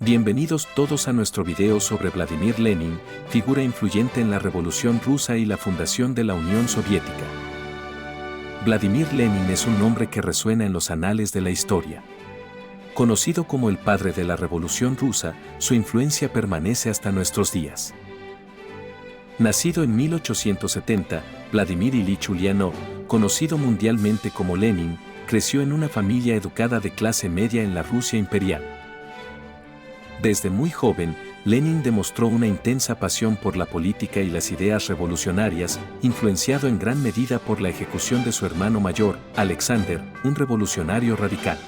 Bienvenidos todos a nuestro video sobre Vladimir Lenin, figura influyente en la Revolución Rusa y la fundación de la Unión Soviética. Vladimir Lenin es un nombre que resuena en los anales de la historia. Conocido como el padre de la Revolución Rusa, su influencia permanece hasta nuestros días. Nacido en 1870, Vladimir Ilich Ulyanov, conocido mundialmente como Lenin, creció en una familia educada de clase media en la Rusia imperial. Desde muy joven, Lenin demostró una intensa pasión por la política y las ideas revolucionarias, influenciado en gran medida por la ejecución de su hermano mayor, Alexander, un revolucionario radical.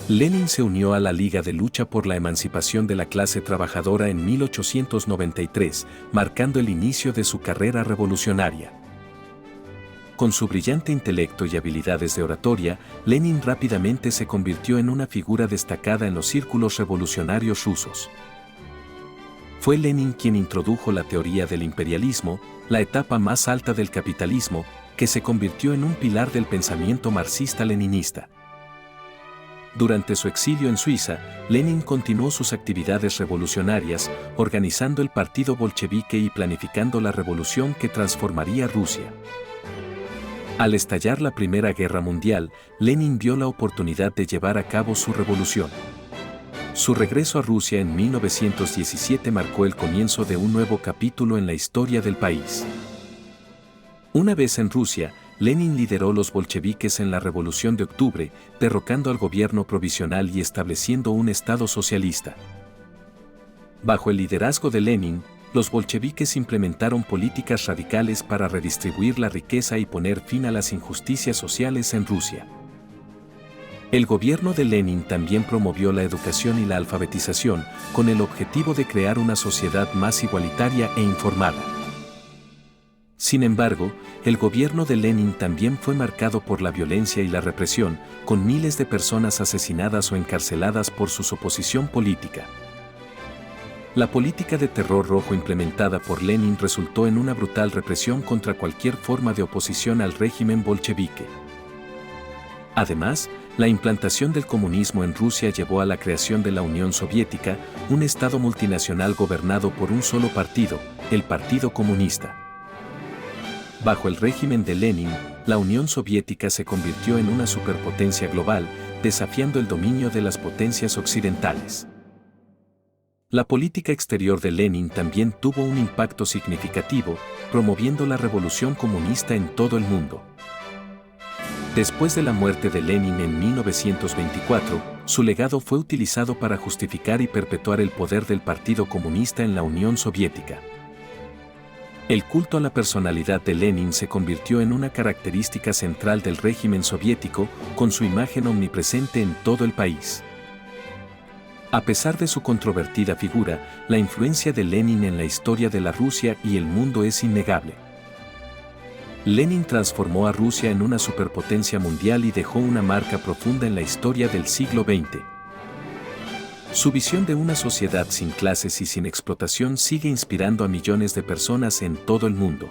Lenin se unió a la Liga de Lucha por la Emancipación de la Clase Trabajadora en 1893, marcando el inicio de su carrera revolucionaria. Con su brillante intelecto y habilidades de oratoria, Lenin rápidamente se convirtió en una figura destacada en los círculos revolucionarios rusos. Fue Lenin quien introdujo la teoría del imperialismo, la etapa más alta del capitalismo, que se convirtió en un pilar del pensamiento marxista-leninista. Durante su exilio en Suiza, Lenin continuó sus actividades revolucionarias, organizando el partido bolchevique y planificando la revolución que transformaría Rusia. Al estallar la Primera Guerra Mundial, Lenin vio la oportunidad de llevar a cabo su revolución. Su regreso a Rusia en 1917 marcó el comienzo de un nuevo capítulo en la historia del país. Una vez en Rusia, Lenin lideró los bolcheviques en la Revolución de Octubre, derrocando al gobierno provisional y estableciendo un Estado socialista. Bajo el liderazgo de Lenin, los bolcheviques implementaron políticas radicales para redistribuir la riqueza y poner fin a las injusticias sociales en Rusia. El gobierno de Lenin también promovió la educación y la alfabetización, con el objetivo de crear una sociedad más igualitaria e informada. Sin embargo, el gobierno de Lenin también fue marcado por la violencia y la represión, con miles de personas asesinadas o encarceladas por su oposición política. La política de terror rojo implementada por Lenin resultó en una brutal represión contra cualquier forma de oposición al régimen bolchevique. Además, la implantación del comunismo en Rusia llevó a la creación de la Unión Soviética, un estado multinacional gobernado por un solo partido, el Partido Comunista. Bajo el régimen de Lenin, la Unión Soviética se convirtió en una superpotencia global, desafiando el dominio de las potencias occidentales. La política exterior de Lenin también tuvo un impacto significativo, promoviendo la revolución comunista en todo el mundo. Después de la muerte de Lenin en 1924, su legado fue utilizado para justificar y perpetuar el poder del Partido Comunista en la Unión Soviética. El culto a la personalidad de Lenin se convirtió en una característica central del régimen soviético, con su imagen omnipresente en todo el país. A pesar de su controvertida figura, la influencia de Lenin en la historia de la Rusia y el mundo es innegable. Lenin transformó a Rusia en una superpotencia mundial y dejó una marca profunda en la historia del siglo XX. Su visión de una sociedad sin clases y sin explotación sigue inspirando a millones de personas en todo el mundo.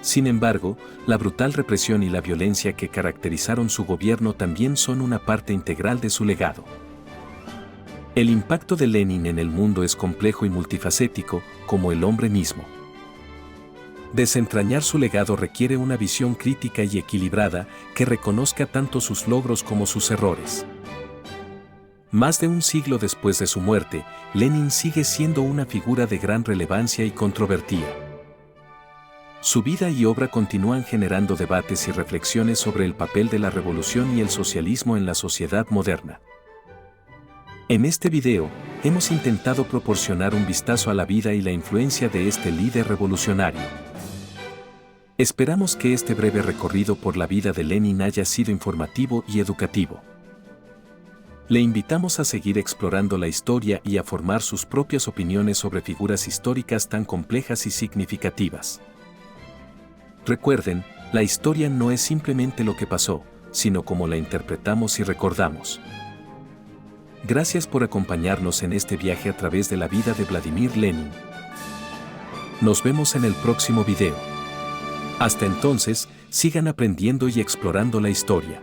Sin embargo, la brutal represión y la violencia que caracterizaron su gobierno también son una parte integral de su legado. El impacto de Lenin en el mundo es complejo y multifacético, como el hombre mismo. Desentrañar su legado requiere una visión crítica y equilibrada que reconozca tanto sus logros como sus errores. Más de un siglo después de su muerte, Lenin sigue siendo una figura de gran relevancia y controvertida. Su vida y obra continúan generando debates y reflexiones sobre el papel de la revolución y el socialismo en la sociedad moderna. En este video, hemos intentado proporcionar un vistazo a la vida y la influencia de este líder revolucionario. Esperamos que este breve recorrido por la vida de Lenin haya sido informativo y educativo. Le invitamos a seguir explorando la historia y a formar sus propias opiniones sobre figuras históricas tan complejas y significativas. Recuerden, la historia no es simplemente lo que pasó, sino cómo la interpretamos y recordamos. Gracias por acompañarnos en este viaje a través de la vida de Vladimir Lenin. Nos vemos en el próximo video. Hasta entonces, sigan aprendiendo y explorando la historia.